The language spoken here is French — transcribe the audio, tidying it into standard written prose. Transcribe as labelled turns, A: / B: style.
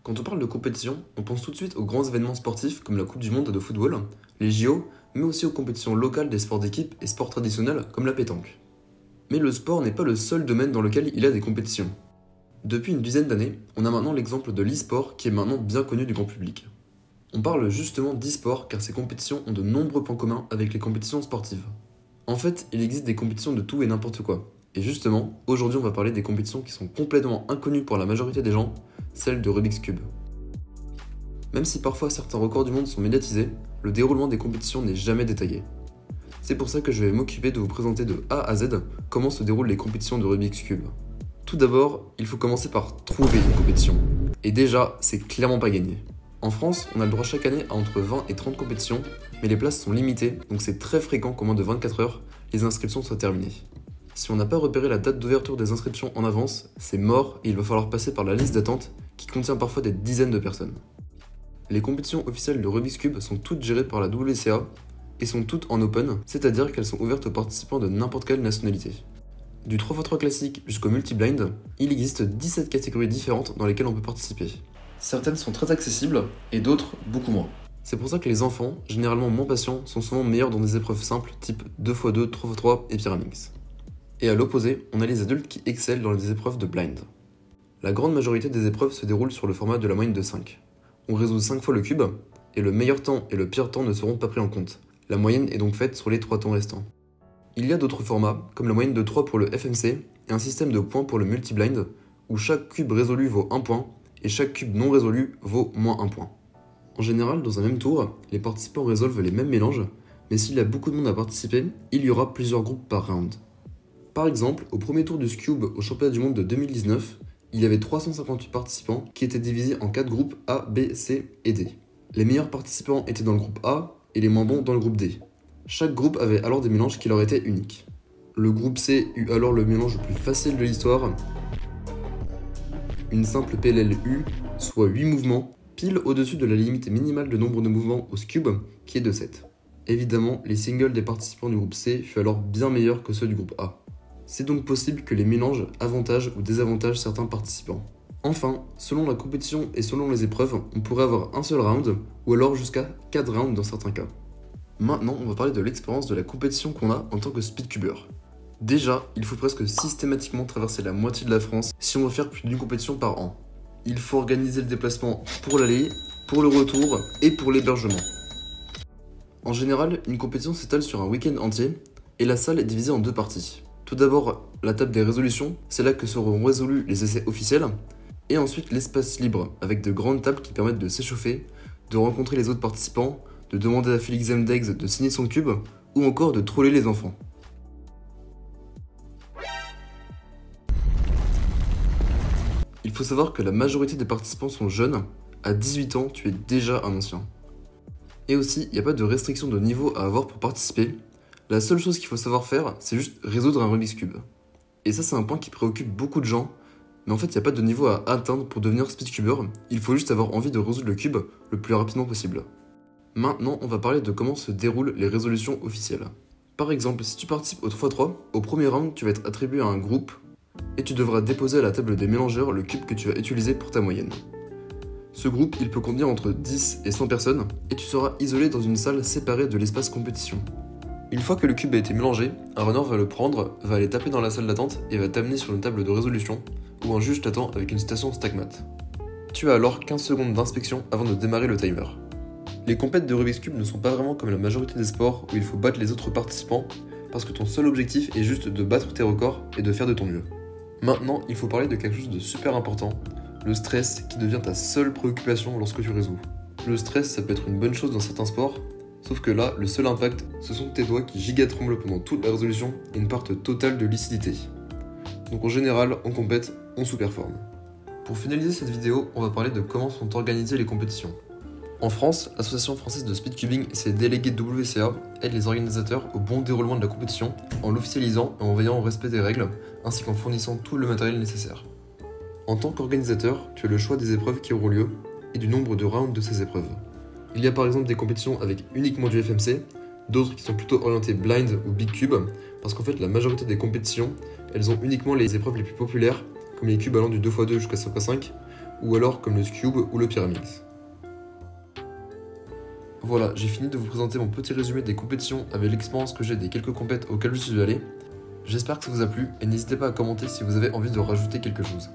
A: Quand on parle de compétition, on pense tout de suite aux grands événements sportifs comme la Coupe du Monde de football, les JO, mais aussi aux compétitions locales des sports d'équipe et sports traditionnels comme la pétanque. Mais le sport n'est pas le seul domaine dans lequel il y a des compétitions. Depuis une dizaine d'années, on a maintenant l'exemple de l'e-sport qui est maintenant bien connu du grand public. On parle justement d'e-sport car ces compétitions ont de nombreux points communs avec les compétitions sportives. En fait, il existe des compétitions de tout et n'importe quoi. Et justement, aujourd'hui on va parler des compétitions qui sont complètement inconnues pour la majorité des gens, celles de Rubik's Cube. Même si parfois certains records du monde sont médiatisés, le déroulement des compétitions n'est jamais détaillé. C'est pour ça que je vais m'occuper de vous présenter de A à Z comment se déroulent les compétitions de Rubik's Cube. Tout d'abord, il faut commencer par trouver une compétition. Et déjà, c'est clairement pas gagné. En France, on a le droit chaque année à entre 20 et 30 compétitions, mais les places sont limitées, donc c'est très fréquent qu'en moins de 24 heures, les inscriptions soient terminées. Si on n'a pas repéré la date d'ouverture des inscriptions en avance, c'est mort et il va falloir passer par la liste d'attente qui contient parfois des dizaines de personnes. Les compétitions officielles de Rubik's Cube sont toutes gérées par la WCA et sont toutes en open, c'est-à-dire qu'elles sont ouvertes aux participants de n'importe quelle nationalité. Du 3x3 classique jusqu'au multi-blind, il existe 17 catégories différentes dans lesquelles on peut participer. Certaines sont très accessibles et d'autres beaucoup moins. C'est pour ça que les enfants, généralement moins patients, sont souvent meilleurs dans des épreuves simples type 2x2, 3x3 et Pyraminx. Et à l'opposé, on a les adultes qui excellent dans les épreuves de blind. La grande majorité des épreuves se déroulent sur le format de la moyenne de 5. On résout 5 fois le cube, et le meilleur temps et le pire temps ne seront pas pris en compte. La moyenne est donc faite sur les 3 temps restants. Il y a d'autres formats, comme la moyenne de 3 pour le FMC, et un système de points pour le multi-blind, où chaque cube résolu vaut 1 point, et chaque cube non résolu vaut moins 1 point. En général, dans un même tour, les participants résolvent les mêmes mélanges, mais s'il y a beaucoup de monde à participer, il y aura plusieurs groupes par round. Par exemple, au premier tour du Cube au championnat du monde de 2019, il y avait 358 participants qui étaient divisés en 4 groupes A, B, C et D. Les meilleurs participants étaient dans le groupe A et les moins bons dans le groupe D. Chaque groupe avait alors des mélanges qui leur étaient uniques. Le groupe C eut alors le mélange le plus facile de l'histoire, une simple PLLU, soit 8 mouvements, pile au-dessus de la limite minimale de nombre de mouvements au Cube, qui est de 7. Évidemment, les singles des participants du groupe C furent alors bien meilleurs que ceux du groupe A. C'est donc possible que les mélanges avantagent ou désavantagent certains participants. Enfin, selon la compétition et selon les épreuves, on pourrait avoir un seul round, ou alors jusqu'à 4 rounds dans certains cas. Maintenant, on va parler de l'expérience de la compétition qu'on a en tant que speedcubeur. Déjà, il faut presque systématiquement traverser la moitié de la France si on veut faire plus d'une compétition par an. Il faut organiser le déplacement pour l'aller, pour le retour et pour l'hébergement. En général, une compétition s'étale sur un week-end entier, et la salle est divisée en 2 parties. Tout d'abord, la table des résolutions, c'est là que seront résolus les essais officiels, et ensuite l'espace libre, avec de grandes tables qui permettent de s'échauffer, de rencontrer les autres participants, de demander à Félix Zemdegs de signer son cube, ou encore de troller les enfants. Il faut savoir que la majorité des participants sont jeunes, à 18 ans tu es déjà un ancien. Et aussi, il n'y a pas de restriction de niveau à avoir pour participer. La seule chose qu'il faut savoir faire, c'est juste résoudre un Rubik's Cube. Et ça, c'est un point qui préoccupe beaucoup de gens, mais en fait, il n'y a pas de niveau à atteindre pour devenir speedcubeur, il faut juste avoir envie de résoudre le cube le plus rapidement possible. Maintenant, on va parler de comment se déroulent les résolutions officielles. Par exemple, si tu participes au 3x3, au premier round, tu vas être attribué à un groupe, et tu devras déposer à la table des mélangeurs le cube que tu vas utiliser pour ta moyenne. Ce groupe, il peut contenir entre 10 et 100 personnes, et tu seras isolé dans une salle séparée de l'espace compétition. Une fois que le cube a été mélangé, un runner va le prendre, va aller taper dans la salle d'attente et va t'amener sur une table de résolution, où un juge t'attend avec une station Stagmat. Tu as alors 15 secondes d'inspection avant de démarrer le timer. Les compètes de Rubik's Cube ne sont pas vraiment comme la majorité des sports où il faut battre les autres participants, parce que ton seul objectif est juste de battre tes records et de faire de ton mieux. Maintenant, il faut parler de quelque chose de super important, le stress qui devient ta seule préoccupation lorsque tu résous. Le stress, ça peut être une bonne chose dans certains sports, sauf que là, le seul impact, ce sont tes doigts qui gigatremblent pendant toute la résolution et une perte totale de lucidité. Donc en général, en compète, on sous-performe. Pour finaliser cette vidéo, on va parler de comment sont organisées les compétitions. En France, l'Association française de speedcubing et ses délégués WCA aident les organisateurs au bon déroulement de la compétition en l'officialisant et en veillant au respect des règles, ainsi qu'en fournissant tout le matériel nécessaire. En tant qu'organisateur, tu as le choix des épreuves qui auront lieu et du nombre de rounds de ces épreuves. Il y a par exemple des compétitions avec uniquement du FMC, d'autres qui sont plutôt orientées blind ou big cube, parce qu'en fait la majorité des compétitions, elles ont uniquement les épreuves les plus populaires, comme les cubes allant du 2x2 jusqu'à 5x5, ou alors comme le Scube ou le Pyramix. Voilà, j'ai fini de vous présenter mon petit résumé des compétitions avec l'expérience que j'ai des quelques compètes auxquelles je suis allé. J'espère que ça vous a plu et n'hésitez pas à commenter si vous avez envie de rajouter quelque chose.